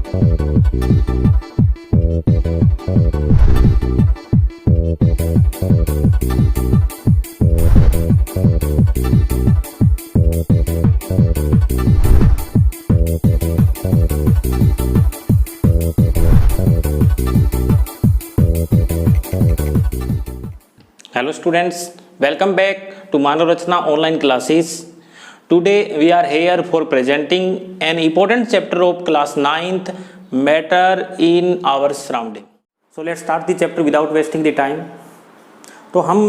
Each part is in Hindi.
Hello students, welcome back to Manav Rachna online classes. Today we are here for presenting an important chapter of class 9th, matter in our surrounding. So let's start the chapter without wasting the time. तो हम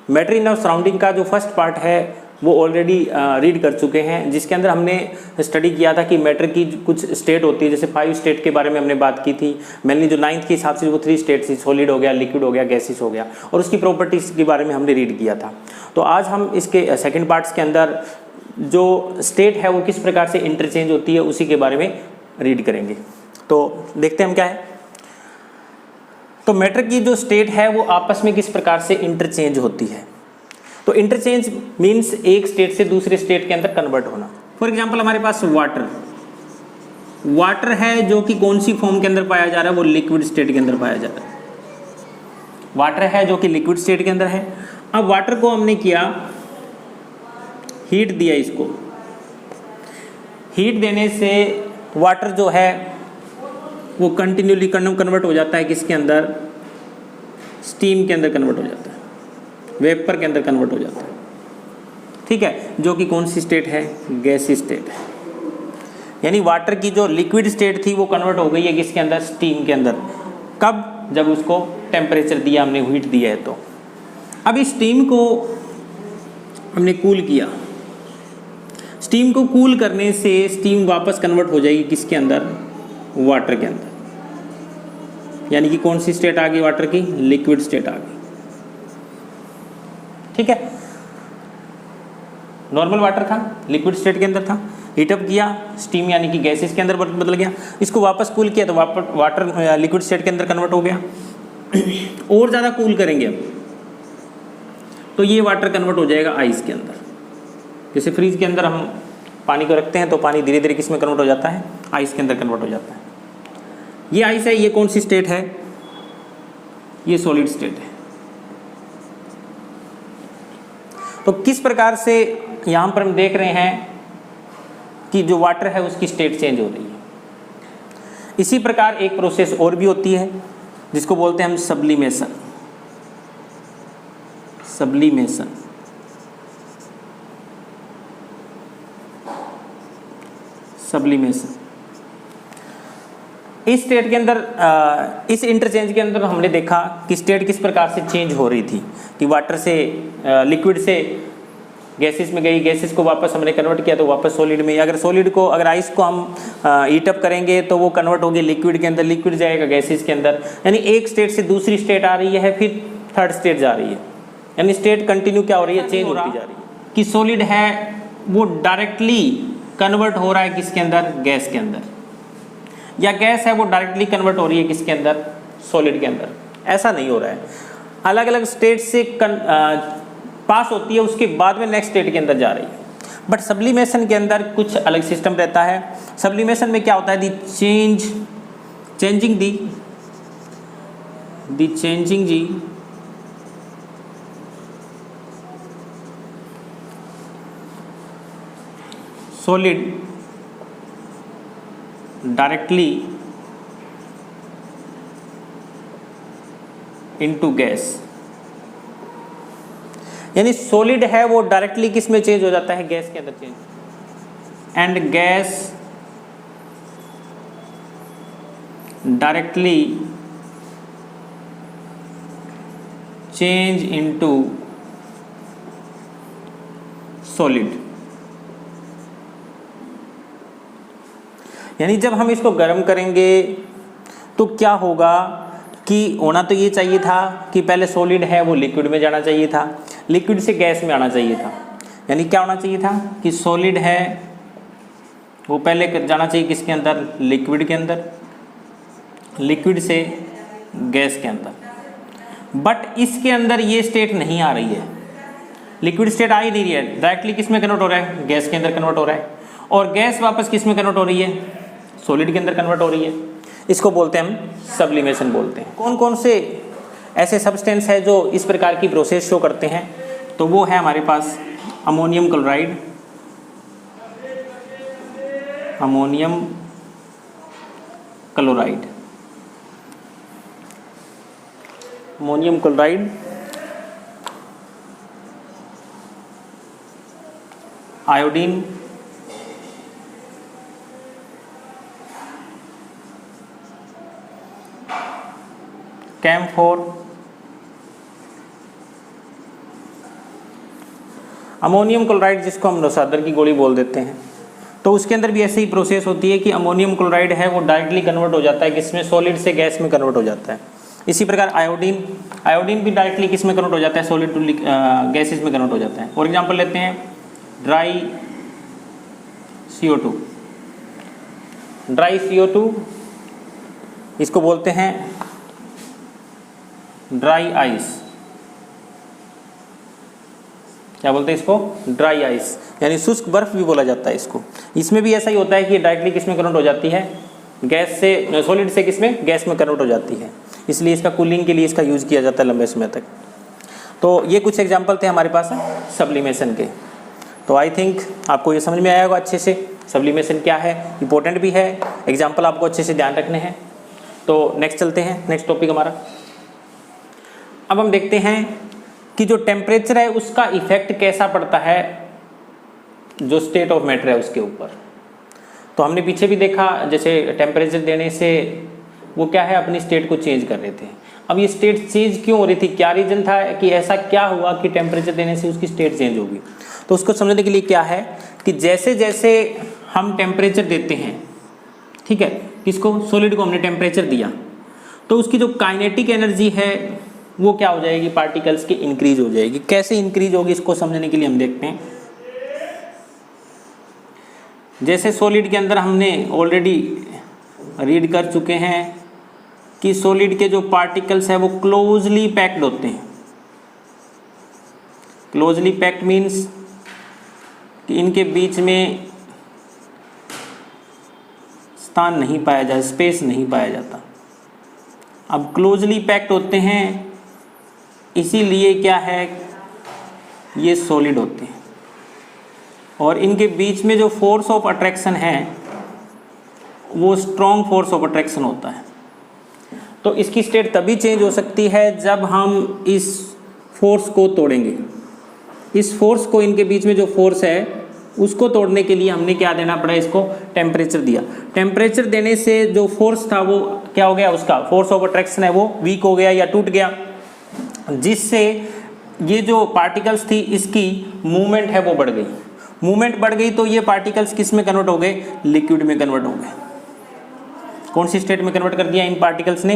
मैटर इन आवर सराउंडिंग का जो फर्स्ट पार्ट है वो ऑलरेडी रीड कर चुके हैं, जिसके अंदर हमने स्टडी किया था कि मैटर की कुछ स्टेट होती है, जैसे 5 स्टेट के बारे में हमने बात की थी। मेनली जो 9th के हिसाब से वो 3 स्टेट थी, सॉलिड हो गया, लिक्विड हो गया, गैसेस हो गया, और उसकी प्रॉपर्टीज़ के बारे में हमने रीड किया था। तो आज हम इसके सेकेंड पार्ट्स के अंदर जो स्टेट है वो किस प्रकार से इंटरचेंज होती है उसी के बारे में रीड करेंगे। तो देखते हैं हम क्या है। तो मैटर की जो स्टेट है वो आपस में किस प्रकार से इंटरचेंज होती है। तो इंटरचेंज मीन्स एक स्टेट से दूसरे स्टेट के अंदर कन्वर्ट होना। फॉर एग्जांपल हमारे पास वाटर है जो कि कौन सी फॉर्म के अंदर पाया जा रहा है, वो लिक्विड स्टेट के अंदर पाया जा रहा है। वाटर है जो कि लिक्विड स्टेट के अंदर है। अब वाटर को हमने किया हीट दिया, इसको हीट देने से वाटर जो है वो कंटिन्यूली कन्वर्ट हो जाता है किसके अंदर, स्टीम के अंदर कन्वर्ट हो जाता है, वेपर के अंदर कन्वर्ट हो जाता है। ठीक है, जो कि कौन सी स्टेट है, गैसी स्टेट है। यानी वाटर की जो लिक्विड स्टेट थी वो कन्वर्ट हो गई है किसके अंदर, स्टीम के अंदर। कब, जब उसको टेम्परेचर दिया हमने, हीट दिया है। तो अब इस स्टीम को हमने कूल किया। स्टीम को कूल करने से स्टीम वापस कन्वर्ट हो जाएगी किसके अंदर, वाटर के अंदर। यानी कि कौन सी स्टेट आ गई वाटर की, लिक्विड स्टेट आ गई। ठीक है, नॉर्मल वाटर था, लिक्विड स्टेट के अंदर था, हीटअप किया, स्टीम यानी कि गैसेस के अंदर बदल गया, इसको वापस कूल किया तो वाटर लिक्विड स्टेट के अंदर कन्वर्ट हो गया। और ज़्यादा कूल करेंगे अब तो ये वाटर कन्वर्ट हो जाएगा आइस के अंदर। जैसे फ्रीज के अंदर हम पानी को रखते हैं तो पानी धीरे धीरे किस में कन्वर्ट हो जाता है, आइस के अंदर कन्वर्ट हो जाता है। ये आइस है, ये कौन सी स्टेट है, ये सॉलिड स्टेट है। तो किस प्रकार से यहाँ पर हम देख रहे हैं कि जो वाटर है उसकी स्टेट चेंज हो रही है। इसी प्रकार एक प्रोसेस और भी होती है जिसको बोलते हैं हम सब्लिमेशन। इस स्टेट के अंदर इस इंटरचेंज के अंदर हमने देखा कि स्टेट किस प्रकार से चेंज हो रही थी कि वाटर से लिक्विड से गैसेस में गई, गैसेस को वापस हमने कन्वर्ट किया तो वापस सॉलिड में। अगर आइस को हम हीटअप करेंगे तो वो कन्वर्ट होगी लिक्विड के अंदर, लिक्विड जाएगा गैसेस के अंदर। यानी एक स्टेट से दूसरी स्टेट आ रही है, फिर थर्ड स्टेट जा रही है। यानी स्टेट कंटिन्यू क्या हो रही है, चेंज होती जा रही है। कि सॉलिड है वो डायरेक्टली कन्वर्ट हो रहा है किसके अंदर, गैस के अंदर, या गैस है वो डायरेक्टली कन्वर्ट हो रही है किसके अंदर, सॉलिड के अंदर। ऐसा नहीं हो रहा है, अलग अलग स्टेट से पास होती है, उसके बाद में नेक्स्ट स्टेट के अंदर जा रही है। बट सब्लिमेशन के अंदर कुछ अलग सिस्टम रहता है। सब्लिमेशन में क्या होता है, चेंजिंग जी solid directly into gas। यानी सॉलिड है वो डायरेक्टली किस में चेंज हो जाता है, गैस के अंदर change, and gas directly change into solid. यानी जब हम इसको गर्म करेंगे तो क्या होगा कि होना तो ये चाहिए था कि पहले सॉलिड है वो लिक्विड में जाना चाहिए था, लिक्विड से गैस में आना चाहिए था। यानी क्या होना चाहिए था कि सॉलिड है वो पहले जाना चाहिए किसके अंदर, लिक्विड के अंदर, लिक्विड से गैस के अंदर। बट इसके अंदर ये स्टेट नहीं आ रही है, लिक्विड स्टेट आ ही नहीं रही है, डायरेक्टली किस में कन्वर्ट हो रहा है, गैस के अंदर कन्वर्ट हो रहा है। और गैस वापस किस में कन्वर्ट हो रही है, सॉलिड के अंदर कन्वर्ट हो रही है, इसको बोलते हैं हम सब्लिमेशन बोलते हैं। कौन कौन से ऐसे सब्सटेंस है जो इस प्रकार की प्रोसेस शो करते हैं, तो वो है हमारे पास ammonium chloride, ammonium chloride, ammonium chloride, iodine, camphor, ammonium chloride जिसको हम नौशादर की गोली बोल देते हैं, तो उसके अंदर भी ऐसे ही प्रोसेस होती है कि अमोनियम क्लोराइड है वो डायरेक्टली कन्वर्ट हो जाता है किसमें, सॉलिड से गैस में कन्वर्ट हो जाता है। इसी प्रकार आयोडीन, आयोडीन भी डायरेक्टली किस में कन्वर्ट हो जाता है, सॉलिड टू गैसेस में कन्वर्ट हो जाता है। फॉर एग्जांपल लेते हैं ड्राई CO2, ड्राई CO2 इसको बोलते हैं ड्राई आइस, क्या बोलते हैं इसको, ड्राई आइस, यानी शुष्क बर्फ भी बोला जाता है इसको। इसमें भी ऐसा ही होता है कि डायरेक्टली किस में कन्वर्ट हो जाती है, गैस से, सॉलिड से किस में, गैस में कन्वर्ट हो जाती है, इसलिए इसका कूलिंग के लिए इसका यूज़ किया जाता है लंबे समय तक। तो ये कुछ एग्जांपल थे हमारे पास सब्लिमेशन के। तो आई थिंक आपको ये समझ में आया होगा अच्छे से सब्लिमेशन क्या है, इंपॉर्टेंट भी है, एग्जाम्पल आपको अच्छे से ध्यान रखने हैं। तो नेक्स्ट चलते हैं, नेक्स्ट टॉपिक हमारा। अब हम देखते हैं कि जो टेम्परेचर है उसका इफेक्ट कैसा पड़ता है जो स्टेट ऑफ मैटर है उसके ऊपर। तो हमने पीछे भी देखा जैसे टेम्परेचर देने से वो क्या है, अपनी स्टेट को चेंज कर रहे थे। अब ये स्टेट चेंज क्यों हो रही थी, क्या रीजन था कि ऐसा क्या हुआ कि टेम्परेचर देने से उसकी स्टेट चेंज होगी। तो उसको समझने के लिए क्या है कि जैसे जैसे हम टेम्परेचर देते हैं, ठीक है, किसको, सॉलिड को हमने टेम्परेचर दिया, तो उसकी जो काइनेटिक एनर्जी है वो क्या हो जाएगी, पार्टिकल्स की इंक्रीज हो जाएगी। कैसे इंक्रीज होगी इसको समझने के लिए हम देखते हैं। जैसे सॉलिड के अंदर हमने ऑलरेडी रीड कर चुके हैं कि सॉलिड के जो पार्टिकल्स है वो क्लोजली पैक्ड होते हैं। क्लोजली पैक्ड मीन्स कि इनके बीच में स्थान नहीं पाया जाता, स्पेस नहीं पाया जाता। अब क्लोजली पैक्ड होते हैं इसीलिए क्या है, ये सॉलिड होते हैं और इनके बीच में जो फोर्स ऑफ अट्रैक्शन है वो स्ट्रॉन्ग फोर्स ऑफ अट्रैक्शन होता है। तो इसकी स्टेट तभी चेंज हो सकती है जब हम इस फोर्स को तोड़ेंगे। इस फोर्स को, इनके बीच में जो फोर्स है उसको तोड़ने के लिए हमने क्या देना पड़ा, इसको टेम्परेचर दिया। टेम्परेचर देने से जो फोर्स था वो क्या हो गया, उसका फोर्स ऑफ अट्रैक्शन है वो वीक हो गया या टूट गया, जिससे ये जो पार्टिकल्स थी इसकी मूवमेंट है वो बढ़ गई। मूवमेंट बढ़ गई तो ये पार्टिकल्स किस में कन्वर्ट हो गए, लिक्विड में कन्वर्ट हो गए। कौन सी स्टेट में कन्वर्ट कर दिया इन पार्टिकल्स ने,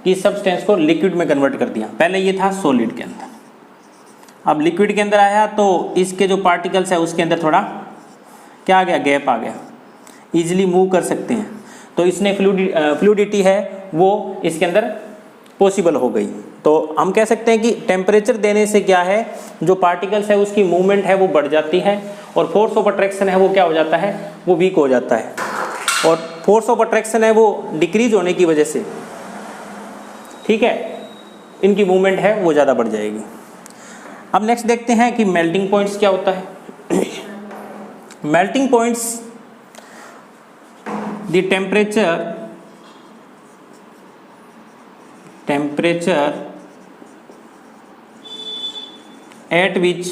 कि सब्सटेंस को लिक्विड में कन्वर्ट कर दिया। पहले ये था सॉलिड के अंदर, अब लिक्विड के अंदर आया तो इसके जो पार्टिकल्स है उसके अंदर थोड़ा क्या आ गया, गैप आ गया, ईजिली मूव कर सकते हैं। तो इसने फ्लूइडिटी है वो इसके अंदर पॉसिबल हो गई। तो हम कह सकते हैं कि टेम्परेचर देने से क्या है, जो पार्टिकल्स है उसकी मूवमेंट है वो बढ़ जाती है और फोर्स ऑफ अट्रैक्शन है वो क्या हो जाता है, वो वीक हो जाता है। और फोर्स ऑफ अट्रैक्शन है वो डिक्रीज होने की वजह से, ठीक है, इनकी मूवमेंट है वो ज़्यादा बढ़ जाएगी। अब नेक्स्ट देखते हैं कि मेल्टिंग पॉइंट्स क्या होता है। Melting points, the temperature at which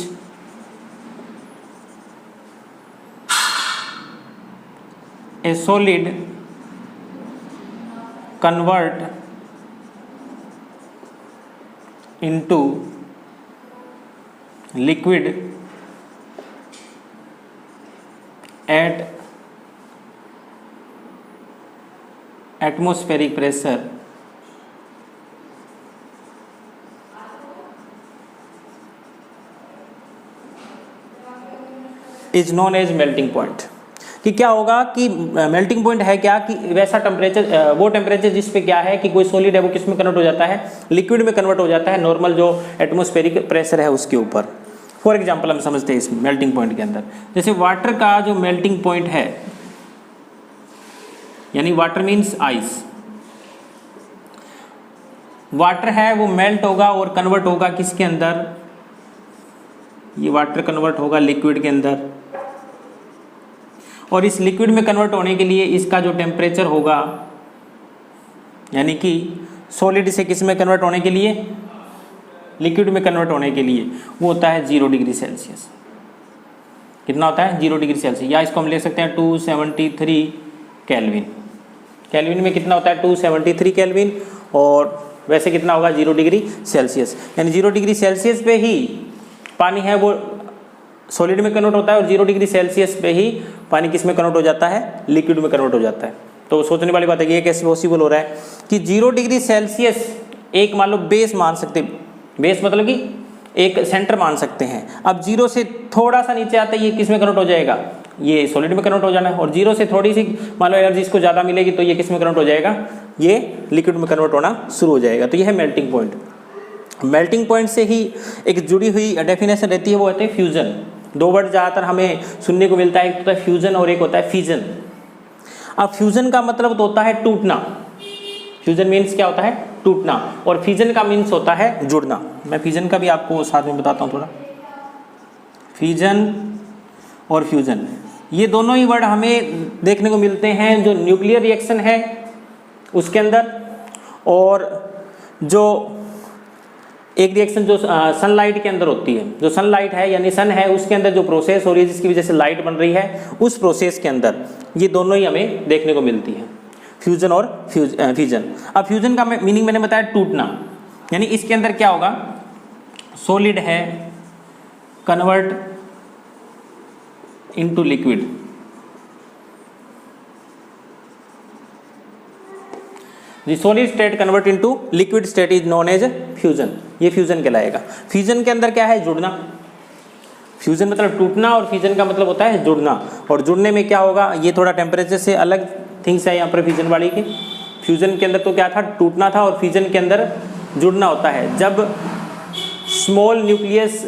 a solid convert into liquid at atmospheric pressure is known as melting point. कि क्या होगा कि मेल्टिंग पॉइंट है क्या, कि वैसा टेम्परेचर, वो टेम्परेचर जिस पे क्या है कि कोई सॉलिड है वो किस में कन्वर्ट हो जाता है, लिक्विड में कन्वर्ट हो जाता है, नॉर्मल जो एटमॉस्फेरिक प्रेशर है उसके ऊपर। फॉर एग्जांपल हम समझते हैं इस मेल्टिंग पॉइंट के अंदर, जैसे वाटर का जो मेल्टिंग पॉइंट है यानी वाटर मीन्स आइस। वाटर है वो मेल्ट होगा और कन्वर्ट होगा किसके अंदर, ये वाटर कन्वर्ट होगा लिक्विड के अंदर, और इस लिक्विड में कन्वर्ट होने के लिए इसका जो टेम्परेचर होगा, यानी कि सॉलिड से किस में कन्वर्ट होने के लिए, लिक्विड में कन्वर्ट होने के लिए, वो होता है 0 डिग्री सेल्सियस। कितना होता है 0 डिग्री सेल्सियस, या इसको हम ले सकते हैं 273 केल्विन। केल्विन में कितना होता है 273 केल्विन, और वैसे कितना होगा 0 डिग्री सेल्सियस। यानी 0 डिग्री सेल्सियस पे ही पानी है वो सॉलिड में कन्वर्ट होता है, और 0 डिग्री सेल्सियस पे ही पानी किस में कन्वर्ट हो जाता है, लिक्विड में कन्वर्ट हो जाता है। तो सोचने वाली बात है कि ये कैसे पॉसिबल हो रहा है कि 0 डिग्री सेल्सियस एक मान लो बेस मान सकते, बेस मतलब कि एक सेंटर मान सकते हैं। अब 0 से थोड़ा सा नीचे आता है ये किस में कन्वर्ट हो जाएगा, ये सॉलिड में कन्वर्ट हो जाना है, और 0 से थोड़ी सी मान लो एनर्जी इसको ज़्यादा मिलेगी तो ये किस में कन्वर्ट हो जाएगा, ये लिक्विड में कन्वर्ट होना शुरू हो जाएगा। तो ये है मेल्टिंग पॉइंट। मेल्टिंग पॉइंट से ही एक जुड़ी हुई डेफिनेशन रहती है, वो होती है फ्यूजन। दो वर्ड ज़्यादातर हमें सुनने को मिलता है, एक होता है फ्यूजन और एक होता है फिजन। अब फ्यूजन का मतलब तो होता है टूटना, फ्यूजन मीन्स क्या होता है टूटना, और फिजन का मीन्स होता है जुड़ना। मैं फिजन का भी आपको साथ में बताता हूँ थोड़ा। फिजन और फ्यूजन ये दोनों ही वर्ड हमें देखने को मिलते हैं जो न्यूक्लियर रिएक्शन है उसके अंदर, और जो एक रिएक्शन जो सनलाइट के अंदर होती है, जो सनलाइट है यानी सन है उसके अंदर जो प्रोसेस हो रही है जिसकी वजह से लाइट बन रही है, उस प्रोसेस के अंदर ये दोनों ही हमें देखने को मिलती है, फ्यूजन और फिजन। अब फ्यूजन का मीनिंग मैंने बताया टूटना, यानी इसके अंदर क्या होगा, सॉलिड है convert into liquid, the solid state convert into liquid state is known as fusion. ये फ्यूजन कहलाएगा। फ्यूजन के अंदर क्या है, जुड़ना। फ्यूजन मतलब टूटना और फ्यूजन का मतलब होता है जुड़ना, और जुड़ने में क्या होगा, ये थोड़ा टेम्परेचर से अलग थिंग्स है यहाँ पर फ्यूजन वाली के। फ्यूजन के अंदर तो क्या था, टूटना था, और फ्यूजन के अंदर जुड़ना होता है। जब स्मॉल न्यूक्लियस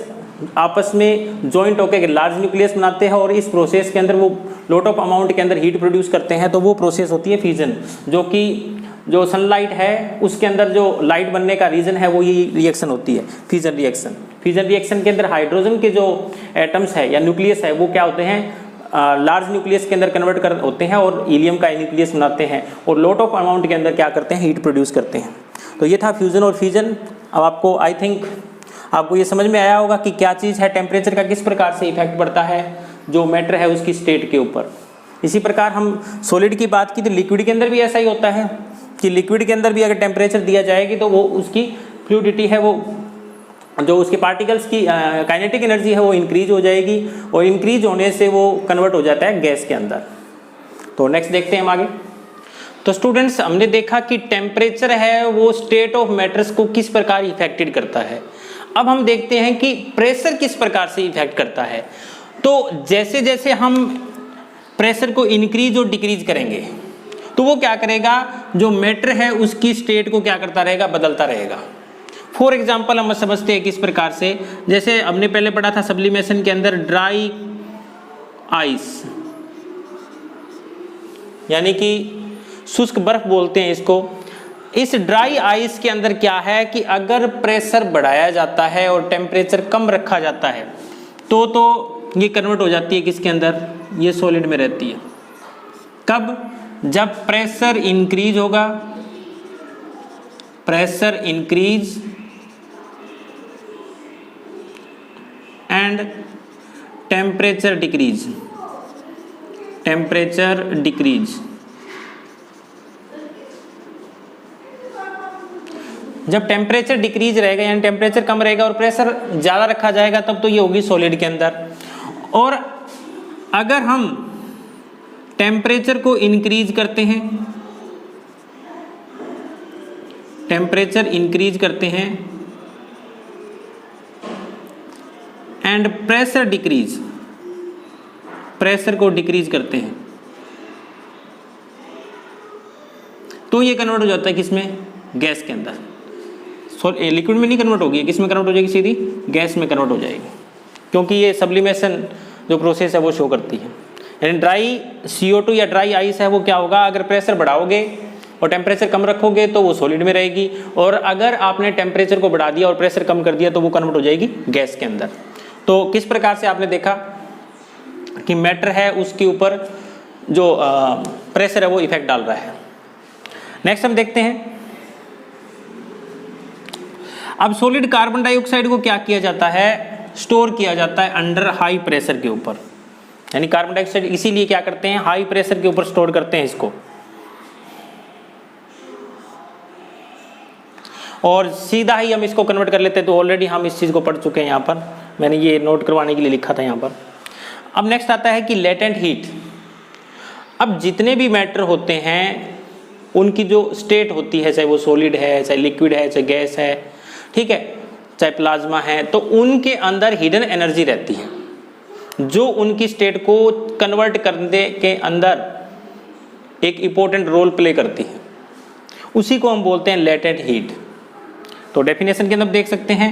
आपस में जॉइंट होकर लार्ज न्यूक्लियस बनाते हैं और इस प्रोसेस के अंदर वो लॉट ऑफ अमाउंट के अंदर हीट प्रोड्यूस करते हैं, तो वो प्रोसेस होती है फ्यूजन। जो कि जो सनलाइट है उसके अंदर जो लाइट बनने का रीज़न है वो ये रिएक्शन होती है, फ्यूजन रिएक्शन। फ्यूजन रिएक्शन के अंदर हाइड्रोजन के जो एटम्स है या न्यूक्लियस है वो क्या होते हैं, लार्ज न्यूक्लियस के अंदर कन्वर्ट होते हैं और हीलियम का न्यूक्लियस बनाते हैं, और लॉट ऑफ अमाउंट के अंदर क्या करते हैं, हीट प्रोड्यूस करते हैं। तो ये था फ्यूजन और फिजन। अब आपको आई थिंक आपको ये समझ में आया होगा कि क्या चीज़ है, टेम्परेचर का किस प्रकार से इफेक्ट पड़ता है जो मैटर है उसकी स्टेट के ऊपर। इसी प्रकार हम सॉलिड की बात की तो लिक्विड के अंदर भी ऐसा ही होता है कि लिक्विड के अंदर भी अगर टेम्परेचर दिया जाएगी तो वो उसकी फ्लूइडिटी है, वो जो उसके पार्टिकल्स की काइनेटिक एनर्जी है वो इंक्रीज हो जाएगी, और इंक्रीज होने से वो कन्वर्ट हो जाता है गैस के अंदर। तो नेक्स्ट देखते हैं हम आगे। तो स्टूडेंट्स हमने देखा कि टेम्परेचर है वो स्टेट ऑफ मैटर्स को किस प्रकार इफेक्टेड करता है। अब हम देखते हैं कि प्रेशर किस प्रकार से इफेक्ट करता है। तो जैसे जैसे हम प्रेशर को इंक्रीज और डिक्रीज करेंगे तो वो क्या करेगा, जो मैटर है उसकी स्टेट को क्या करता रहेगा, बदलता रहेगा। फॉर एग्जाम्पल हम समझते हैं किस प्रकार से, जैसे हमने पहले पढ़ा था सब्लिमेशन के अंदर ड्राई आइस, यानी कि शुष्क बर्फ बोलते हैं इसको। इस ड्राई आइस के अंदर क्या है कि अगर प्रेशर बढ़ाया जाता है और टेम्परेचर कम रखा जाता है तो ये कन्वर्ट हो जाती है किसके अंदर, ये सॉलिड में रहती है। कब, जब प्रेशर इंक्रीज होगा, pressure increase and temperature decrease, temperature decrease. जब टेम्परेचर डिक्रीज रहेगा यानी टेम्परेचर कम रहेगा और प्रेशर ज़्यादा रखा जाएगा तब तो ये होगी सॉलिड के अंदर। और अगर हम टेम्परेचर को इंक्रीज करते हैं, टेम्परेचर इंक्रीज करते हैं एंड प्रेशर डिक्रीज, प्रेशर को डिक्रीज करते हैं, तो ये कन्वर्ट हो जाता है किसमें, गैस के अंदर। लिक्विड में नहीं कन्वर्ट होगी, किस में कन्वर्ट हो जाएगी, सीधी गैस में कन्वर्ट हो जाएगी, क्योंकि ये सब्लिमेशन जो प्रोसेस है वो शो करती है। यानी ड्राई CO2 या ड्राई आइस है वो क्या होगा, अगर प्रेशर बढ़ाओगे और टेम्परेचर कम रखोगे तो वो सॉलिड में रहेगी, और अगर आपने टेम्परेचर को बढ़ा दिया और प्रेशर कम कर दिया तो वो कन्वर्ट हो जाएगी गैस के अंदर। तो किस प्रकार से आपने देखा कि मैटर है उसके ऊपर जो प्रेशर है वो इफेक्ट डाल रहा है। नेक्स्ट हम देखते हैं, अब सॉलिड कार्बन डाइऑक्साइड को क्या किया जाता है, स्टोर किया जाता है अंडर हाई प्रेशर के ऊपर। यानी कार्बन डाइऑक्साइड इसीलिए क्या करते हैं, हाई प्रेशर के ऊपर स्टोर करते हैं इसको, और सीधा ही हम इसको कन्वर्ट कर लेते हैं। तो ऑलरेडी हम इस चीज़ को पढ़ चुके हैं, यहाँ पर मैंने ये नोट करवाने के लिए लिखा था यहाँ पर। अब नेक्स्ट आता है कि लेटेंट हीट। अब जितने भी मैटर होते हैं उनकी जो स्टेट होती है, चाहे वो सॉलिड है, चाहे लिक्विड है, चाहे गैस है, ठीक है, चाहे प्लाज्मा है, तो उनके अंदर हिडन एनर्जी रहती है जो उनकी स्टेट को कन्वर्ट करने के अंदर एक इम्पोर्टेंट रोल प्ले करती है। उसी को हम बोलते हैं लेटेंट हीट। तो डेफिनेशन के अंदर देख सकते हैं,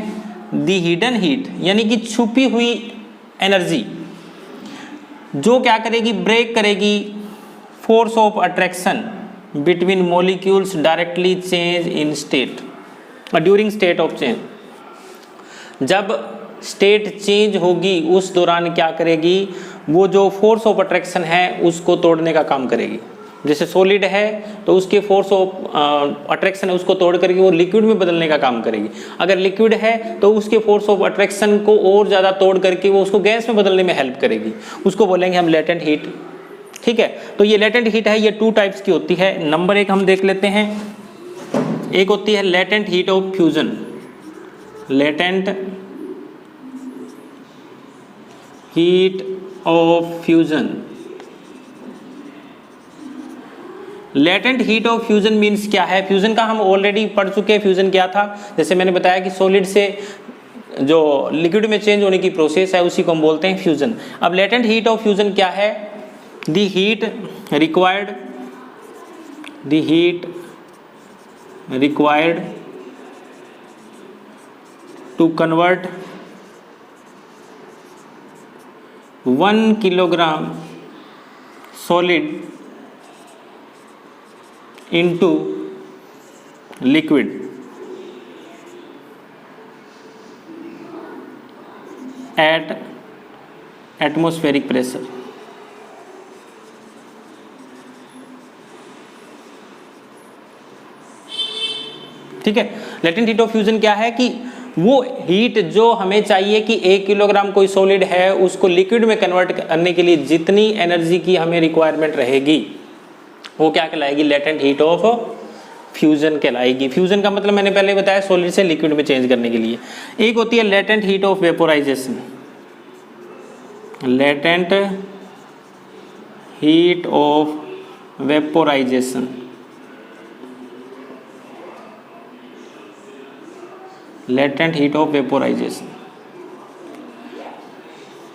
दी हिडन हीट यानी कि छुपी हुई एनर्जी जो क्या करेगी, ब्रेक करेगी force of attraction between molecules directly change in state during state of change. जब स्टेट चेंज होगी उस दौरान क्या करेगी, वो जो फोर्स ऑफ अट्रैक्शन है उसको तोड़ने का काम करेगी। जैसे सॉलिड है तो उसके फोर्स ऑफ अट्रैक्शन है उसको तोड़ करके वो लिक्विड में बदलने का काम करेगी। अगर लिक्विड है तो उसके फोर्स ऑफ अट्रैक्शन को और ज़्यादा तोड़ करके वो उसको गैस में बदलने में हेल्प करेगी। उसको बोलेंगे हम लेटेंट हीट। ठीक है, तो ये लेटेंट हीट है, ये 2 टाइप्स की होती है। नंबर 1 हम देख लेते हैं, एक होती है latent heat of fusion. Latent heat of fusion. Latent heat of fusion means क्या है, फ्यूजन का हम ऑलरेडी पढ़ चुके हैं। फ्यूजन क्या था, जैसे मैंने बताया कि सॉलिड से जो लिक्विड में चेंज होने की प्रोसेस है उसी को हम बोलते हैं फ्यूजन। अब लेटेंट हीट ऑफ फ्यूजन क्या है, the heat required to convert 1 kilogram solid into liquid at atmospheric pressure। ठीक है, लेटेंट हीट ऑफ फ्यूजन क्या है कि वो हीट जो हमें चाहिए कि 1 किलोग्राम कोई सॉलिड है उसको लिक्विड में कन्वर्ट करने के लिए जितनी एनर्जी की हमें रिक्वायरमेंट रहेगी वो क्या कहलाएगी, लेटेंट हीट ऑफ फ्यूजन कहलाएगी। फ्यूजन का मतलब मैंने पहले बताया सॉलिड से लिक्विड में चेंज करने के लिए। एक होती है latent heat of vaporisation. Latent heat of vaporisation, latent heat of vaporisation.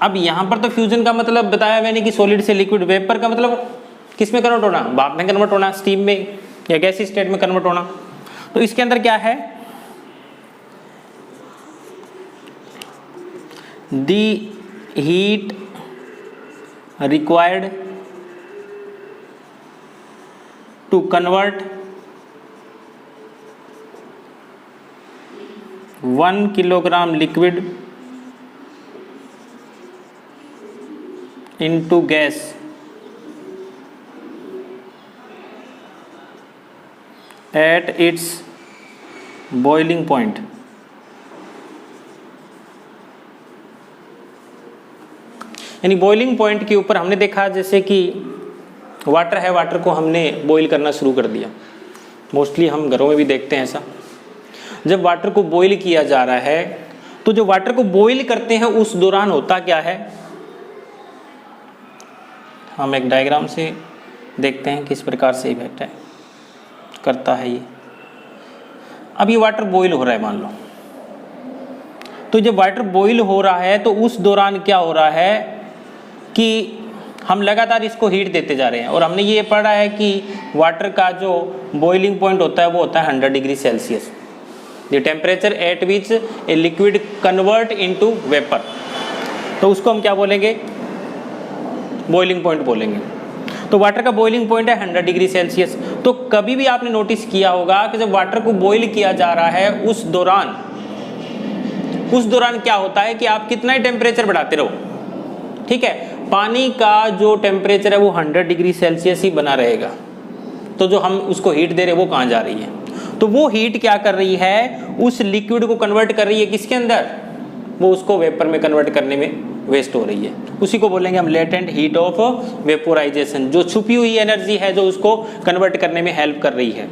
अब यहाँ पर तो फ्यूजन का मतलब बताया मैंने कि सॉलिड से लिक्विड, वेपर का मतलब किस में कन्वर्ट होना, भाप में कन्वर्ट होना, स्टीम में या गैसी स्टेट में कन्वर्ट होना। तो इसके अंदर क्या है, the heat required to convert 1 kilogram liquid into gas at its boiling point। यानी बॉइलिंग पॉइंट के ऊपर हमने देखा जैसे कि वाटर है, वाटर को हमने बॉईल करना शुरू कर दिया। मोस्टली हम घरों में भी देखते हैं ऐसा। जब वाटर को बॉईल किया जा रहा है तो जो वाटर को बॉईल करते हैं उस दौरान होता क्या है, हम एक डायग्राम से देखते हैं किस प्रकार से इफेक्ट है करता है ये। अब ये वाटर बॉईल हो रहा है मान लो, तो जब वाटर बॉईल हो रहा है तो उस दौरान क्या हो रहा है कि हम लगातार इसको हीट देते जा रहे हैं। और हमने ये पढ़ा है कि वाटर का जो बॉइलिंग पॉइंट होता है वो होता है 100 degree Celsius, the temperature at which a liquid convert into vapour. तो उसको हम क्या बोलेंगे, बॉइलिंग पॉइंट बोलेंगे। तो वाटर का बॉइलिंग पॉइंट है 100 डिग्री सेल्सियस। तो कभी भी आपने नोटिस किया होगा कि जब वाटर को बॉइल किया जा रहा है उस दौरान क्या होता है कि आप कितना ही टेम्परेचर बढ़ाते रहो, ठीक है, पानी का जो टेम्परेचर है वो 100 डिग्री सेल्सियस ही बना रहेगा। तो जो हम उसको हीट दे रहे हैं वो कहाँ जा रही है? तो वो हीट क्या कर रही है, उस लिक्विड को कन्वर्ट कर रही है किसके अंदर, वो उसको वेपर में कन्वर्ट करने में वेस्ट हो रही है। उसी को बोलेंगे हम लेटेंट हीट ऑफ वेपोराइजेशन, जो छुपी हुई एनर्जी है जो उसको कन्वर्ट करने में हेल्प कर रही है।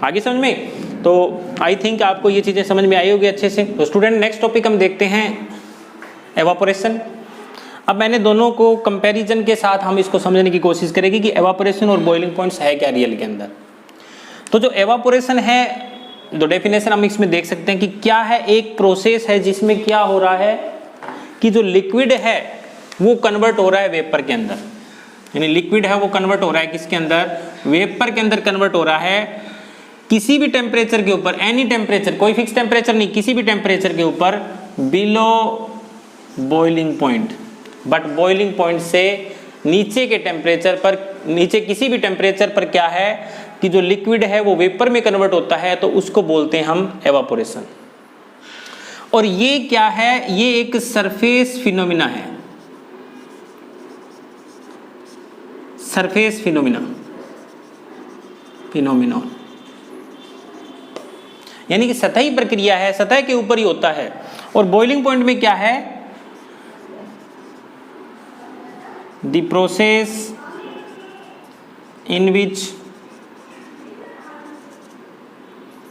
आगे समझ में? तो आई थिंक आपको ये चीज़ें समझ में आई होगी अच्छे से। तो स्टूडेंट नेक्स्ट टॉपिक हम देखते हैं एवापोरेशन। अब मैंने दोनों को कंपैरिजन के साथ हम इसको समझने की कोशिश करेंगे कि एवापोरेशन और बॉइलिंग पॉइंट्स है क्या रियल के अंदर। तो जो एवापोरेशन है, दो डेफिनेशन हम इसमें देख सकते हैं कि क्या है, एक प्रोसेस है जिसमें क्या हो रहा है कि जो लिक्विड है वो कन्वर्ट हो रहा है वेपर के अंदर, यानी लिक्विड है वो कन्वर्ट हो रहा है किसके अंदर, वेपर के अंदर कन्वर्ट हो रहा है किसी भी टेम्परेचर के ऊपर, एनी टेम्परेचर, कोई फिक्स टेम्परेचर नहीं, किसी भी टेम्परेचर के ऊपर below boiling point. But boiling point से नीचे के टेम्परेचर पर, नीचे किसी भी टेम्परेचर पर क्या है कि जो लिक्विड है वो वेपर में कन्वर्ट होता है, तो उसको बोलते हैं हम एवापोरेशन। और ये क्या है, ये एक सरफेस फिनोमिना है, सरफेस फिनोमिनॉन, यानी कि सतही प्रक्रिया है, सतह के ऊपर ही होता है। और बॉइलिंग पॉइंट में क्या है, the process in which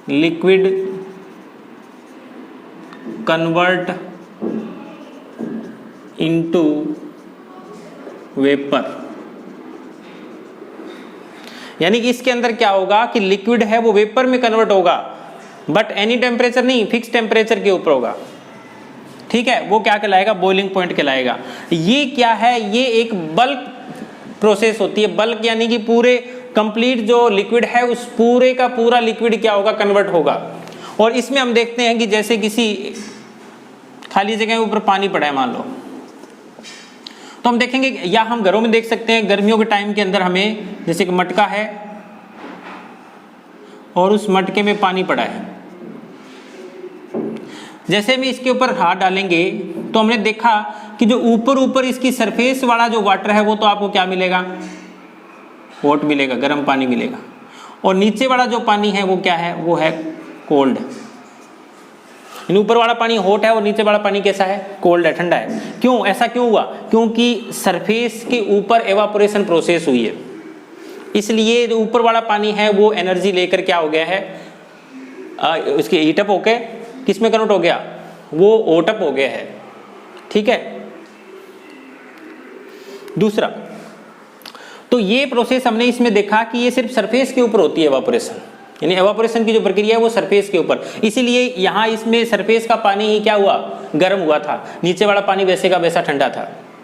liquid convert into vapour, यानी कि इसके अंदर क्या होगा कि लिक्विड है वो वेपर में कन्वर्ट होगा, बट एनी टेम्परेचर नहीं, फिक्स टेम्परेचर के ऊपर होगा, ठीक है, वो क्या कहलाएगा, बॉइलिंग पॉइंट कहलाएगा। ये क्या है, ये एक बल्क प्रोसेस होती है। बल्क यानी कि पूरे कंप्लीट जो लिक्विड है उस पूरे का पूरा लिक्विड क्या होगा, कन्वर्ट होगा। और इसमें हम देखते हैं कि जैसे किसी खाली जगह के ऊपर पानी पड़ा है मान लो, तो हम देखेंगे, या हम घरों में देख सकते हैं गर्मियों के टाइम के अंदर हमें जैसे कि मटका है और उस मटके में पानी पड़ा है, जैसे भी इसके ऊपर हाथ डालेंगे तो हमने देखा कि जो ऊपर ऊपर इसकी सरफेस वाला जो वाटर है वो तो आपको क्या मिलेगा, हॉट मिलेगा, गर्म पानी मिलेगा, और नीचे वाला जो पानी है वो क्या है, वो है कोल्ड। ऊपर वाला पानी हॉट है और नीचे वाला पानी कैसा है, कोल्ड है, ठंडा है। क्यों, ऐसा क्यों हुआ, क्योंकि सरफेस के ऊपर एवापोरेशन प्रोसेस हुई है, इसलिए जो ऊपर वाला पानी है वो एनर्जी लेकर क्या हो गया है, उसके हीटअप होके किस में कन्वर्ट हो गया, वो ओटअप हो गया है, ठीक है। दूसरा, तो ये प्रोसेस हमने इसमें देखा कि ये सिर्फ सरफेस के ऊपर होती है एवापोरेशन, यानी एवापोरेशन की जो प्रक्रिया है वो सरफेस के ऊपर, इसीलिए यहाँ इसमें सरफेस का पानी ही क्या हुआ, गर्म हुआ था, नीचे वाला पानी वैसे का वैसा ठंडा था,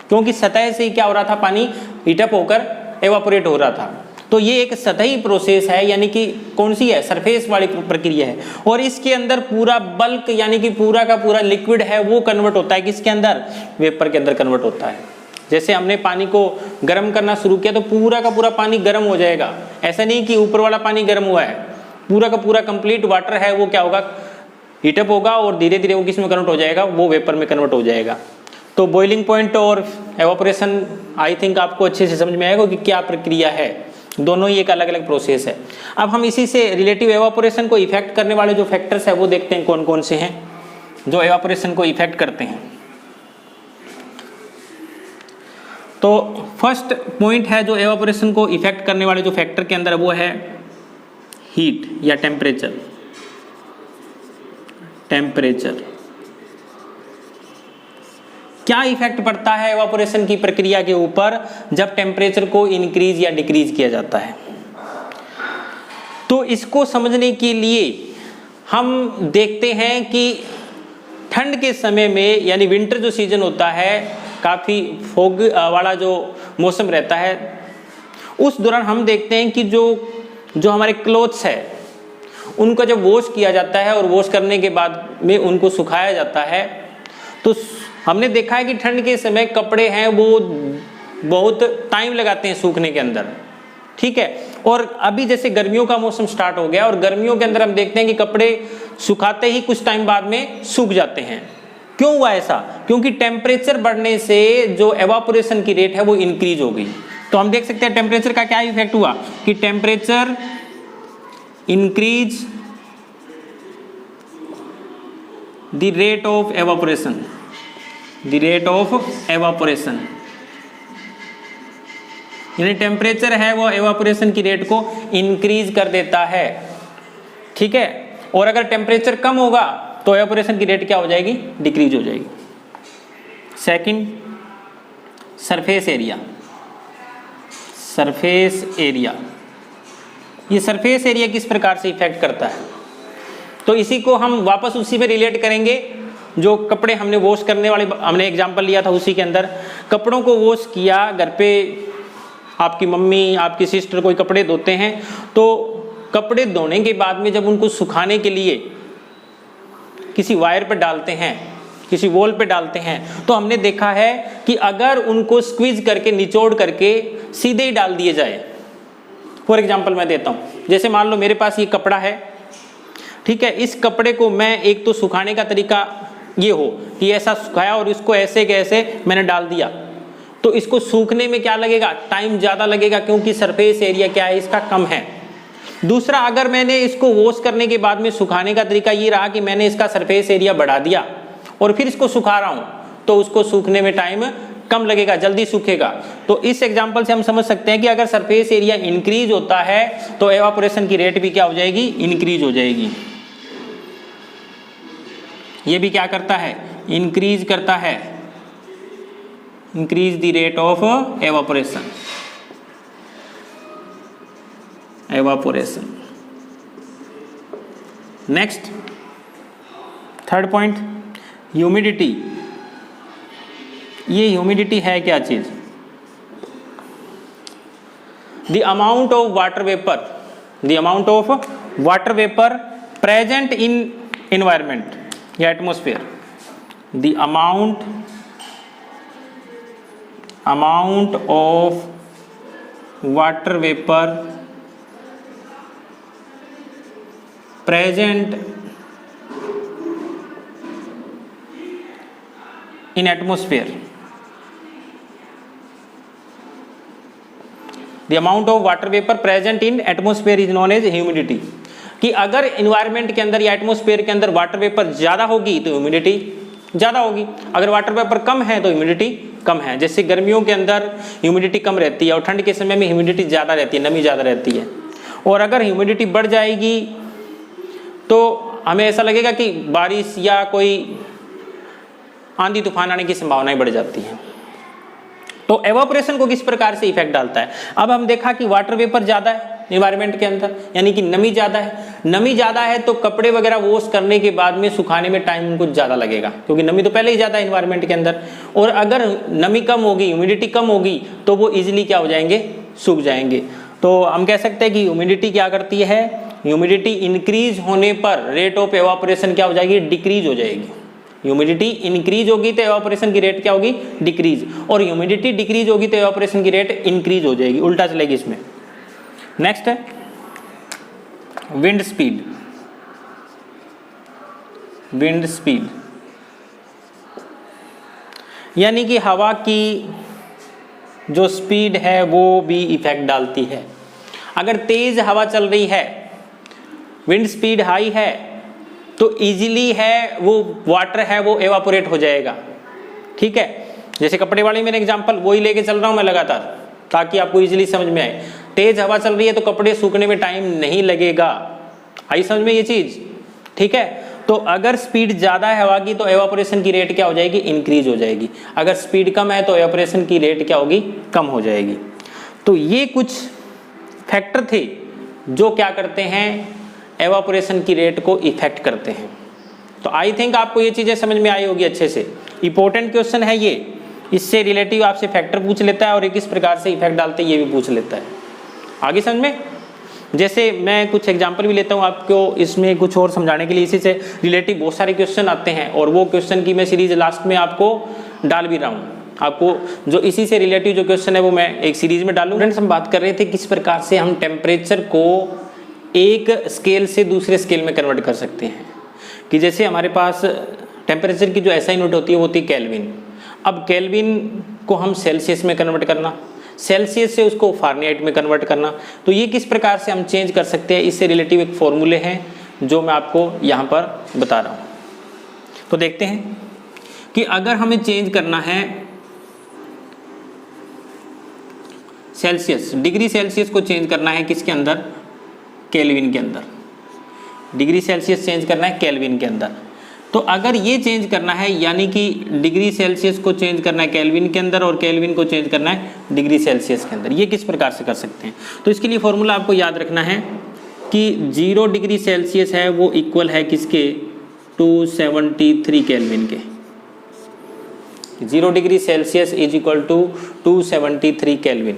क्योंकि सतह से ही क्या हो रहा था, पानी हीटअप होकर एवापोरेट हो रहा था। तो ये एक सतही प्रोसेस है, यानी कि कौन सी है, सरफेस वाली प्रक्रिया है। और इसके अंदर पूरा बल्क यानी कि पूरा का पूरा लिक्विड है वो कन्वर्ट होता है किसके अंदर, वेपर के अंदर कन्वर्ट होता है। जैसे हमने पानी को गर्म करना शुरू किया तो पूरा का पूरा पानी गर्म हो जाएगा, ऐसा नहीं कि ऊपर वाला पानी गर्म हुआ है, पूरा का पूरा कंप्लीट वाटर है वो क्या होगा, हीटअप होगा और धीरे धीरे वो किस में कन्वर्ट हो जाएगा, वो वेपर में कन्वर्ट हो जाएगा। तो बॉइलिंग पॉइंट और एवापोरेशन आई थिंक आपको अच्छे से समझ में आएगा कि क्या प्रक्रिया है, दोनों ही एक अलग अलग प्रोसेस है। अब हम इसी से रिलेटिव एवापोरेशन को इफेक्ट करने वाले जो फैक्टर्स है वो देखते हैं कौन कौन से हैं जो एवापोरेशन को इफेक्ट करते हैं। तो फर्स्ट पॉइंट है जो एवापोरेशन को इफेक्ट करने वाले जो फैक्टर के अंदर वो है हीट या टेम्परेचर। क्या इफेक्ट पड़ता है एवापोरेशन की प्रक्रिया के ऊपर जब टेम्परेचर को इंक्रीज या डिक्रीज किया जाता है। तो इसको समझने के लिए हम देखते हैं कि ठंड के समय में यानी विंटर जो सीजन होता है, काफ़ी फोग वाला जो मौसम रहता है, उस दौरान हम देखते हैं कि जो हमारे क्लोथ्स है उनको जब वॉश किया जाता है और वॉश करने के बाद में उनको सुखाया जाता है, तो हमने देखा है कि ठंड के समय कपड़े हैं वो बहुत टाइम लगाते हैं सूखने के अंदर, ठीक है। और अभी जैसे गर्मियों का मौसम स्टार्ट हो गया और गर्मियों के अंदर हम देखते हैं कि कपड़े सुखाते ही कुछ टाइम बाद में सूख जाते हैं। क्यों हुआ ऐसा? क्योंकि टेम्परेचर बढ़ने से जो एवापोरेशन की रेट है वो इंक्रीज हो गई। तो हम देख सकते हैं टेम्परेचर का क्या इफेक्ट हुआ कि temperature increase the rate of evaporation, the rate of evaporation, यानी टेम्परेचर है वो एवापोरेशन की रेट को इंक्रीज कर देता है, ठीक है। और अगर टेम्परेचर कम होगा तो एवापोरेशन की रेट क्या हो जाएगी? डिक्रीज हो जाएगी। Second, surface area. Surface area, ये सरफेस एरिया किस प्रकार से इफेक्ट करता है? तो इसी को हम वापस उसी में रिलेट करेंगे जो कपड़े हमने वॉश करने वाले हमने एग्जांपल लिया था, उसी के अंदर कपड़ों को वॉश किया, घर पे आपकी मम्मी आपकी सिस्टर कोई कपड़े धोते हैं, तो कपड़े धोने के बाद में जब उनको सुखाने के लिए किसी वायर पर डालते हैं, किसी वॉल पे डालते हैं, तो हमने देखा है कि अगर उनको स्क्वीज करके निचोड़ करके सीधे ही डाल दिए जाए, फॉर एग्जांपल मैं देता हूँ, जैसे मान लो मेरे पास ये कपड़ा है, ठीक है, इस कपड़े को मैं एक तो सुखाने का तरीका ये हो कि ऐसा सुखाया और इसको ऐसे के ऐसे मैंने डाल दिया, तो इसको सूखने में क्या लगेगा? टाइम ज़्यादा लगेगा, क्योंकि सरफेस एरिया क्या है इसका? कम है। दूसरा, अगर मैंने इसको वॉश करने के बाद में सुखाने का तरीका ये रहा कि मैंने इसका सरफेस एरिया बढ़ा दिया और फिर इसको सुखा रहा हूँ, तो उसको सूखने में टाइम कम लगेगा, जल्दी सूखेगा। तो इस एग्जांपल से हम समझ सकते हैं कि अगर सरफेस एरिया इंक्रीज होता है तो एवापोरेशन की रेट भी क्या हो जाएगी? इंक्रीज हो जाएगी। ये भी क्या करता है? इंक्रीज करता है, increase the rate of evaporation, evaporation. Next, third point, humidity. ये ह्यूमिडिटी है क्या चीज? The amount of water vapour, the amount of water vapour present in environment या atmosphere, the amount of water vapour present in atmosphere, the amount of water vapour present in atmosphere is known as humidity. कि अगर इन्वायरमेंट के अंदर या एटमोस्फेयर के अंदर वाटर वेपर ज्यादा होगी तो ह्यूमिडिटी ज्यादा होगी, अगर वाटर वेपर कम है तो ह्यूमिडिटी कम है। जैसे गर्मियों के अंदर ह्यूमिडिटी कम रहती है और ठंड के समय में ह्यूमिडिटी ज्यादा रहती है, नमी ज्यादा रहती है। और अगर ह्यूमिडिटी बढ़ जाएगी तो हमें ऐसा लगेगा कि बारिश या कोई आंधी तूफान आने की संभावनाएं बढ़ जाती हैं। तो एवापोरेशन को किस प्रकार से इफेक्ट डालता है? अब हम देखा कि वाटर वेपर ज्यादा है एनवायरमेंट के अंदर, यानी कि नमी ज्यादा है। नमी ज्यादा है तो कपड़े वगैरह वॉश करने के बाद में सुखाने में टाइम उनको ज्यादा लगेगा, क्योंकि नमी तो पहले ही ज्यादा है एनवायरमेंट के अंदर। और अगर नमी कम होगी, ह्यूमिडिटी कम होगी, तो वो इजिली क्या हो जाएंगे? सूख जाएंगे। तो हम कह सकते हैं कि ह्यूमिडिटी क्या करती है? ह्यूमिडिटी इंक्रीज होने पर रेट ऑफ एवापोरेशन क्या हो जाएगी? डिक्रीज हो जाएगी। ह्यूमिडिटी इंक्रीज होगी तो एवापोरेशन की रेट क्या होगी? डिक्रीज। और ह्यूमिडिटी डिक्रीज होगी तो एवापोरेशन की रेट इंक्रीज हो जाएगी, उल्टा चलेगी इसमें। नेक्स्ट है विंड स्पीड। विंड स्पीड यानी कि हवा की जो स्पीड है वो भी इफेक्ट डालती है। अगर तेज हवा चल रही है, विंड स्पीड हाई है, तो इजीली है वो वाटर है वो एवापोरेट हो जाएगा, ठीक है। जैसे कपड़े वाले मेरे एग्जांपल वही लेके चल रहा हूं मैं लगातार, ताकि आपको इजीली समझ में आए। तेज हवा चल रही है तो कपड़े सूखने में टाइम नहीं लगेगा, आई समझ में ये चीज, ठीक है। तो अगर स्पीड ज्यादा है हवा की तो एवापोरेशन की रेट क्या हो जाएगी? इंक्रीज हो जाएगी। अगर स्पीड कम है तो एवापोरेशन की रेट क्या होगी? कम हो जाएगी। तो ये कुछ फैक्टर थे जो क्या करते हैं? एवापोरेशन की रेट को इफेक्ट करते हैं। तो आई थिंक आपको ये चीजें समझ में आई होगी अच्छे से। इंपॉर्टेंट क्वेश्चन है ये, इससे रिलेटिव आपसे फैक्टर पूछ लेता है और ये किस प्रकार से इफेक्ट डालते हैं ये भी पूछ लेता है। आगे समझ में? जैसे मैं कुछ एग्जांपल भी लेता हूँ आपको इसमें कुछ और समझाने के लिए। इसी से रिलेटिव बहुत सारे क्वेश्चन आते हैं और वो क्वेश्चन की मैं सीरीज लास्ट में आपको डाल भी रहा हूँ, आपको जो इसी से रिलेटिव जो क्वेश्चन है वो मैं एक सीरीज में डालूंगा। फ्रेंड्स, हम बात कर रहे थे किस प्रकार से हम टेम्परेचर को एक स्केल से दूसरे स्केल में कन्वर्ट कर सकते हैं। कि जैसे हमारे पास टेम्परेचर की जो एसआई यूनिट होती है वो होती है केल्विन। अब केल्विन को हम सेल्सियस में कन्वर्ट करना, सेल्सियस से उसको फारेनहाइट में कन्वर्ट करना, तो ये किस प्रकार से हम चेंज कर सकते हैं, इससे रिलेटिव एक फॉर्मूले हैं जो मैं आपको यहाँ पर बता रहा हूँ। तो देखते हैं कि अगर हमें चेंज करना है सेल्सियस, डिग्री सेल्सियस को चेंज करना है किसके अंदर, केल्विन के अंदर। डिग्री सेल्सियस चेंज करना है केल्विन के अंदर। तो अगर ये चेंज करना है, यानी कि डिग्री सेल्सियस को चेंज करना है केल्विन के अंदर और केल्विन को चेंज करना है डिग्री सेल्सियस के अंदर, ये किस प्रकार से कर सकते हैं। तो इसके लिए फॉर्मूला आपको याद रखना है कि 0 डिग्री सेल्सियस है वो इक्वल है किसके, 273 केल्विन के। 0 degree Celsius is equal to 273 kelvin.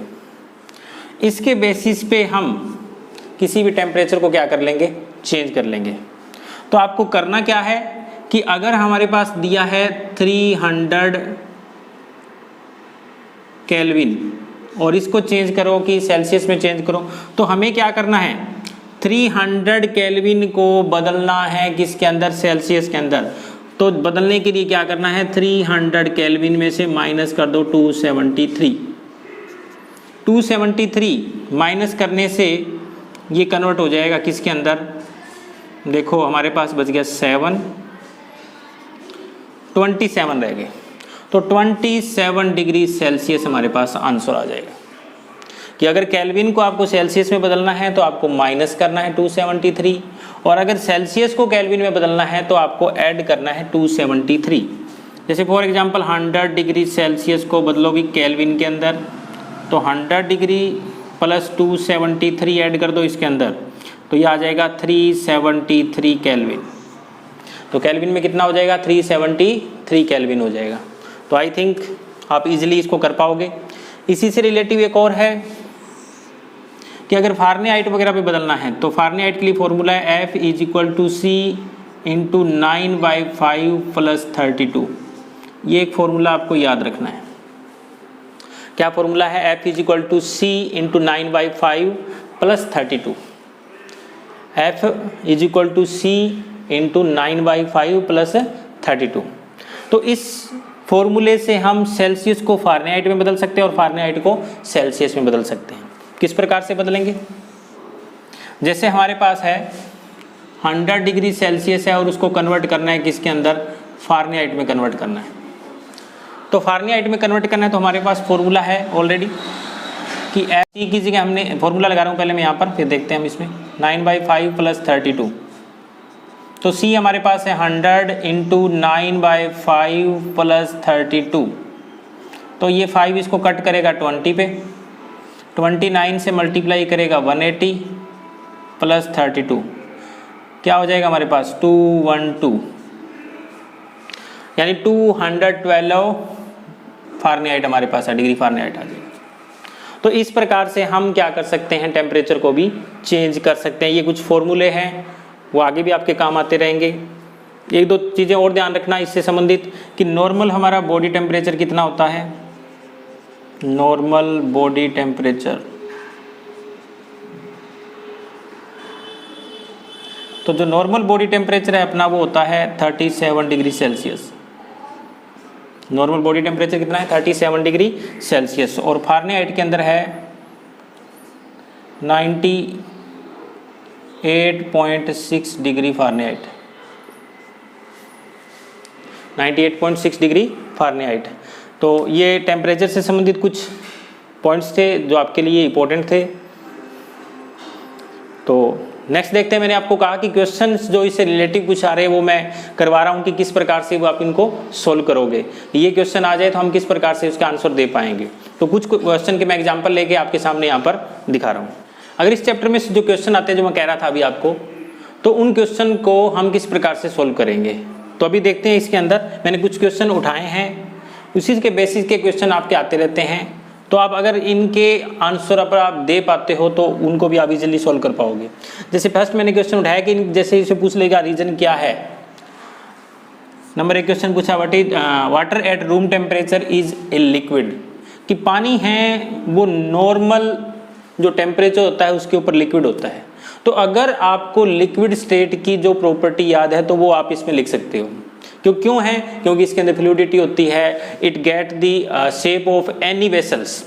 इसके बेसिस पे हम किसी भी टेम्परेचर को क्या कर लेंगे, चेंज कर लेंगे। तो आपको करना क्या है कि अगर हमारे पास दिया है 300 केल्विन और इसको चेंज करो कि सेल्सियस में चेंज करो, तो हमें क्या करना है, 300 केल्विन को बदलना है किसके अंदर, सेल्सियस के अंदर। तो बदलने के लिए क्या करना है, 300 केल्विन में से माइनस कर दो 273। 273 माइनस करने से ये कन्वर्ट हो जाएगा किसके अंदर, देखो हमारे पास बच गया 7, 27 रह गए। तो 27 डिग्री सेल्सियस हमारे पास आंसर आ जाएगा। कि अगर केल्विन को आपको सेल्सियस में बदलना है तो आपको माइनस करना है 273, और अगर सेल्सियस को केल्विन में बदलना है तो आपको ऐड करना है 273। जैसे फॉर एग्जांपल 100 डिग्री सेल्सियस को बदलोगे केल्विन के अंदर, तो 100 डिग्री प्लस 273 ऐड कर दो इसके अंदर, तो ये आ जाएगा 373 केल्विन। तो केल्विन में कितना हो जाएगा, 373 केल्विन हो जाएगा। तो आई थिंक आप इजीली इसको कर पाओगे। इसी से रिलेटिव एक और है कि अगर फारेनहाइट वगैरह पे बदलना है तो फारेनहाइट के लिए फॉर्मूला है F is equal to C into 9/5 plus 32। ये एक फॉर्मूला आपको याद रखना है। क्या फॉर्मूला है, F is equal to C into 9/5 plus 32। F is equal to C into 9/5 plus 32। तो इस फॉर्मूले से हम सेल्सियस को फारेनहाइट में बदल सकते हैं और फारेनहाइट को सेल्सियस में बदल सकते हैं। किस प्रकार से बदलेंगे, जैसे हमारे पास है 100 डिग्री सेल्सियस है और उसको कन्वर्ट करना है किसके अंदर, फारेनहाइट में कन्वर्ट करना है। तो फारेनहाइट में कन्वर्ट करना है तो हमारे पास फॉर्मूला है ऑलरेडी कि F की जगह हमने फॉर्मूला लगा रहा हूँ पहले मैं यहाँ पर, फिर देखते हैं हम इसमें 9/5 प्लस 32। तो C हमारे पास है 100 इंटू 9/5 प्लस 32। तो ये 5 इसको कट करेगा 20 पे, 29 से मल्टीप्लाई करेगा 180 प्लस 32, क्या हो जाएगा हमारे पास 212, यानी 212 फारेनहाइट हमारे पास है, डिग्री फारेनहाइट आ जाएगा। तो इस प्रकार से हम क्या कर सकते हैं, टेम्परेचर को भी चेंज कर सकते हैं। ये कुछ फॉर्मूले हैं, वो आगे भी आपके काम आते रहेंगे। एक दो चीज़ें और ध्यान रखना इससे संबंधित कि नॉर्मल हमारा बॉडी टेम्परेचर कितना होता है, नॉर्मल बॉडी टेम्परेचर, तो जो नॉर्मल बॉडी टेम्परेचर है अपना वो होता है 37 degree Celsius. Normal body temperature कितना है, 37 डिग्री सेल्सियस, और फारेनहाइट के अंदर है 98.6 डिग्री फारेनहाइट, 98.6 डिग्री फारेनहाइट। तो ये टेम्परेचर से संबंधित कुछ पॉइंट्स थे जो आपके लिए इम्पोर्टेंट थे। तो नेक्स्ट देखते हैं, मैंने आपको कहा कि क्वेश्चंस जो इससे रिलेटिव कुछ आ रहे हैं वो मैं करवा रहा हूँ कि किस प्रकार से वो आप इनको सोल्व करोगे। ये क्वेश्चन आ जाए तो हम किस प्रकार से उसका आंसर दे पाएंगे। तो कुछ क्वेश्चन के मैं एग्जांपल लेके आपके सामने यहाँ पर दिखा रहा हूँ। अगर इस चैप्टर में जो क्वेश्चन आते हैं जो मैं कह रहा था अभी आपको, तो उन क्वेश्चन को हम किस प्रकार से सोल्व करेंगे। तो अभी देखते हैं, इसके अंदर मैंने कुछ क्वेश्चन उठाए हैं, उसी के बेसिस के क्वेश्चन आपके आते रहते हैं। तो आप अगर इनके आंसर अगर आप दे पाते हो तो उनको भी आप इजीली सॉल्व कर पाओगे। जैसे फर्स्ट मैंने क्वेश्चन उठाया कि जैसे इसे पूछ लेगा रीजन क्या है, नंबर 1 क्वेश्चन पूछा what is water at room temperature is a liquid, कि पानी है वो नॉर्मल जो टेम्परेचर होता है उसके ऊपर लिक्विड होता है। तो अगर आपको लिक्विड स्टेट की जो प्रॉपर्टी याद है तो वो आप इसमें लिख सकते हो। क्यों है? क्योंकि इसके अंदर फ्लूइडिटी होती है, it get the shape of any vessels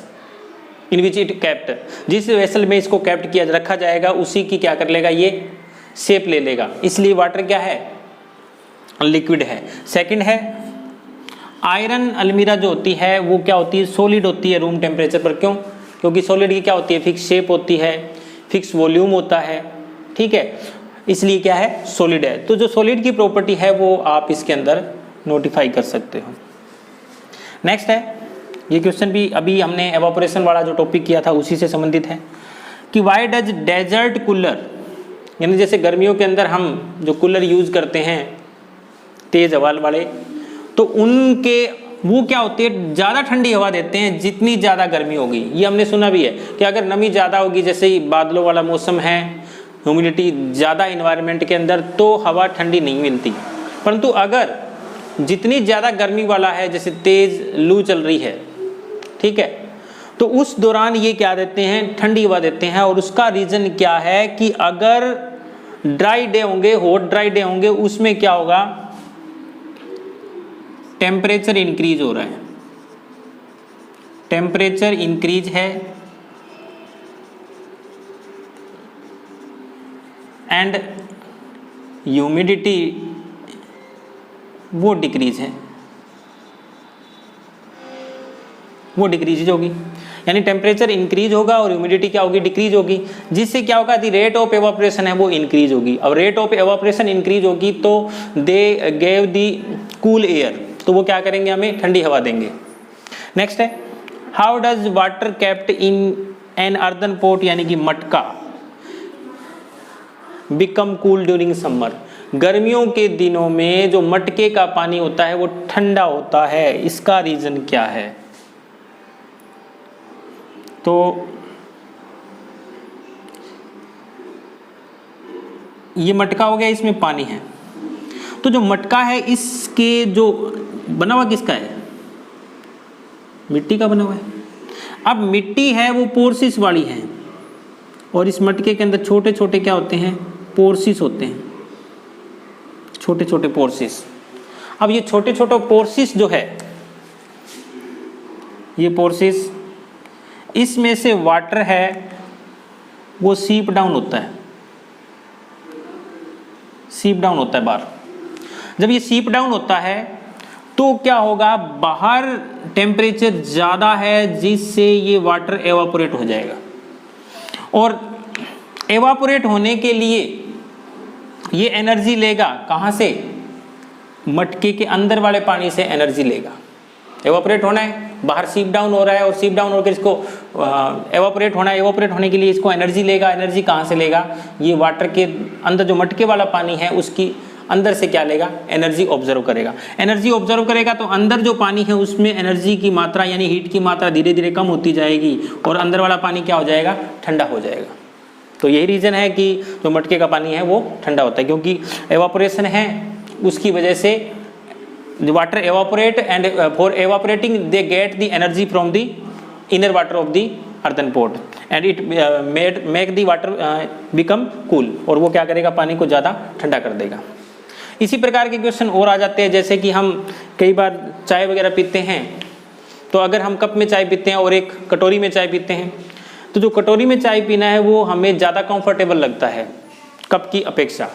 in which it kept, जिस वेसल में इसको कैप्ट किया रखा जाएगा उसी की क्या कर लेगा, ये शेप ले लेगा, इसलिए वाटर क्या है, लिक्विड है। सेकंड है आयरन अलमीरा जो होती है वो क्या होती है, सॉलिड होती है रूम टेम्परेचर पर। क्यों? क्योंकि सॉलिड की क्या होती है, फिक्स शेप होती है, फिक्स वॉल्यूम होता है, ठीक है, इसलिए क्या है, सॉलिड है। तो जो सॉलिड की प्रॉपर्टी है वो आप इसके अंदर नोटिफाई कर सकते हो। नेक्स्ट है, ये क्वेश्चन भी अभी हमने एवापोरेशन वाला जो टॉपिक किया था उसी से संबंधित है, कि वाई डज डेजर्ट कूलर, यानी जैसे गर्मियों के अंदर हम जो कूलर यूज करते हैं तेज हवा वाले, तो उनके वो क्या होती है, ज़्यादा ठंडी हवा देते हैं जितनी ज़्यादा गर्मी होगी। ये हमने सुना भी है कि अगर नमी ज़्यादा होगी, जैसे ही बादलों वाला मौसम है, ह्यूमिडिटी ज़्यादा इन्वायरमेंट के अंदर, तो हवा ठंडी नहीं मिलती। परंतु अगर जितनी ज़्यादा गर्मी वाला है, जैसे तेज़ लू चल रही है, ठीक है, तो उस दौरान ये क्या देते हैं, ठंडी हवा देते हैं। और उसका रीज़न क्या है कि अगर ड्राई डे होंगे, हॉट ड्राई डे होंगे, उसमें क्या होगा, टेम्परेचर इंक्रीज हो रहा है, टेम्परेचर इंक्रीज है एंड ह्यूमिडिटी वो डिक्रीज है, वो डिक्रीज होगी, यानी टेम्परेचर इंक्रीज होगा और ह्यूमिडिटी क्या होगी, डिक्रीज होगी, जिससे क्या होगा, द रेट ऑफ एवापोरेशन है वो इंक्रीज होगी। अब रेट ऑफ एवापोरेशन इंक्रीज होगी तो they gave the cool air, तो वो क्या करेंगे, हमें ठंडी हवा देंगे। नेक्स्ट है, how does water kept in an earthen pot, यानी कि मटका, बिकम कूल ड्यूरिंग समर, गर्मियों के दिनों में जो मटके का पानी होता है वो ठंडा होता है, इसका रीजन क्या है। तो ये मटका हो गया, इसमें पानी है, तो जो मटका है इसके जो बना हुआ किसका है, मिट्टी का बना हुआ है। अब मिट्टी है वो पोर्सिस वाली है, और इस मटके के अंदर छोटे छोटे क्या होते हैं, पोर्सिस होते हैं, छोटे छोटे पोर्सिस। अब ये छोटे छोटे पोर्सिस जो है, ये पोर्सिस, इसमें से वाटर है वो सीप डाउन होता है, सीप डाउन होता है बाहर। जब ये सीप डाउन होता है तो क्या होगा, बाहर टेम्परेचर ज़्यादा है जिससे ये वाटर एवापोरेट हो जाएगा, और एवापोरेट होने के लिए ये एनर्जी लेगा कहाँ से, मटके के अंदर वाले पानी से एनर्जी लेगा। एवापोरेट होना है, बाहर सीप डाउन हो रहा है और सीप डाउन होकर इसको एवापोरेट होना है, एवापोरेट होने के लिए इसको एनर्जी लेगा। एनर्जी कहाँ से लेगा, ये वाटर के अंदर जो मटके वाला पानी है उसकी अंदर से क्या लेगा, एनर्जी ऑब्जर्व करेगा। एनर्जी ऑब्जर्व करेगा तो अंदर जो पानी है उसमें एनर्जी की मात्रा यानी हीट की मात्रा धीरे धीरे कम होती जाएगी और अंदर वाला पानी क्या हो जाएगा, ठंडा हो जाएगा। तो यही रीज़न है कि जो मटके का पानी है वो ठंडा होता है, क्योंकि एवापोरेशन है, उसकी वजह से the water evaporate and for evaporating they get the energy from the inner water of the earthen pot and it make the water become cool, और वो क्या करेगा, पानी को ज़्यादा ठंडा कर देगा। इसी प्रकार के क्वेश्चन और आ जाते हैं, जैसे कि हम कई बार चाय वगैरह पीते हैं, तो अगर हम कप में चाय पीते हैं और एक कटोरी में चाय पीते हैं, तो जो कटोरी में चाय पीना है वो हमें ज़्यादा कंफर्टेबल लगता है कप की अपेक्षा।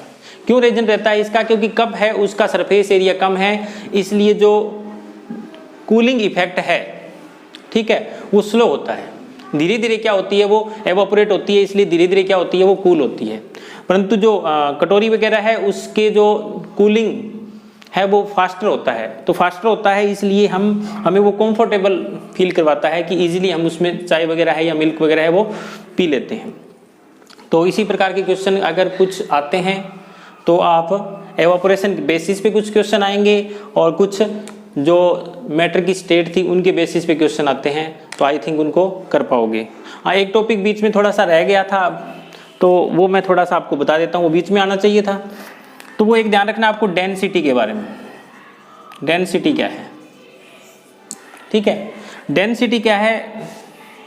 क्यों रीजन रहता है इसका, क्योंकि कप है उसका सरफेस एरिया कम है, इसलिए जो कूलिंग इफेक्ट है, ठीक है, वो स्लो होता है, धीरे धीरे क्या होती है, वो एवापोरेट होती है, इसलिए धीरे धीरे क्या होती है, वो कूल होती है। परंतु जो कटोरी वगैरह है उसके जो कूलिंग है वो फास्टर होता है, तो फास्टर होता है इसलिए हमें वो कंफर्टेबल फील करवाता है कि इजीली हम उसमें चाय वगैरह है या मिल्क वगैरह है वो पी लेते हैं। तो इसी प्रकार के क्वेश्चन अगर कुछ आते हैं तो आप एवापोरेशन के बेसिस पे कुछ क्वेश्चन आएंगे और कुछ जो मैटर की स्टेट थी उनके बेसिस पे क्वेश्चन आते हैं, तो आई थिंक उनको कर पाओगे। हाँ, एक टॉपिक बीच में थोड़ा सा रह गया था, तो वो मैं थोड़ा सा आपको बता देता हूँ, वो बीच में आना चाहिए था। तो वो एक ध्यान रखना आपको डेंसिटी के बारे में, डेंसिटी क्या है, ठीक है। डेंसिटी क्या है,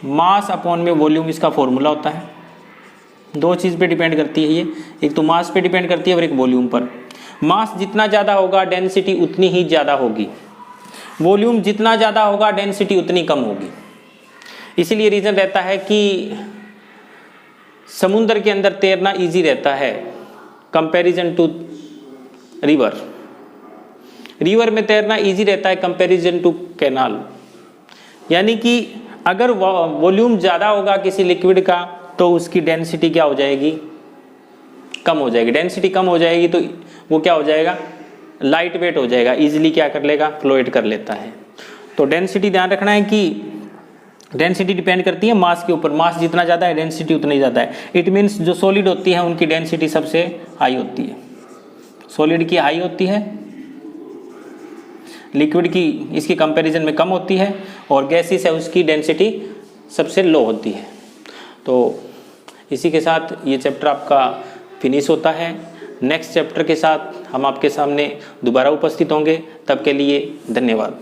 मास अपॉन में वॉल्यूम इसका फॉर्मूला होता है। दो चीज़ पे डिपेंड करती है ये, एक तो मास पे डिपेंड करती है और एक वॉल्यूम पर। मास जितना ज़्यादा होगा डेंसिटी उतनी ही ज़्यादा होगी, वॉल्यूम जितना ज़्यादा होगा डेंसिटी उतनी कम होगी। इसीलिए रीज़न रहता है कि समुद्र के अंदर तैरना इजी रहता है कंपैरिजन टू रिवर, रिवर में तैरना इजी रहता है कंपैरिजन टू कैनाल। यानी कि अगर वॉल्यूम ज़्यादा होगा किसी लिक्विड का तो उसकी डेंसिटी क्या हो जाएगी, कम हो जाएगी। डेंसिटी कम हो जाएगी तो वो क्या हो जाएगा, लाइट वेट हो जाएगा, इजीली क्या कर लेगा, फ्लोट कर लेता है। तो डेंसिटी ध्यान रखना है कि डेंसिटी डिपेंड करती है मास के ऊपर, मास जितना ज़्यादा है डेंसिटी उतना ही ज़्यादा है। इट मीन्स जो सॉलिड होती है उनकी डेंसिटी सबसे हाई होती है, सॉलिड की हाई होती है, लिक्विड की इसकी कंपैरिजन में कम होती है, और गैसेस है उसकी डेंसिटी सबसे लो होती है। तो इसी के साथ ये चैप्टर आपका फिनिश होता है। नेक्स्ट चैप्टर के साथ हम आपके सामने दोबारा उपस्थित होंगे, तब के लिए धन्यवाद।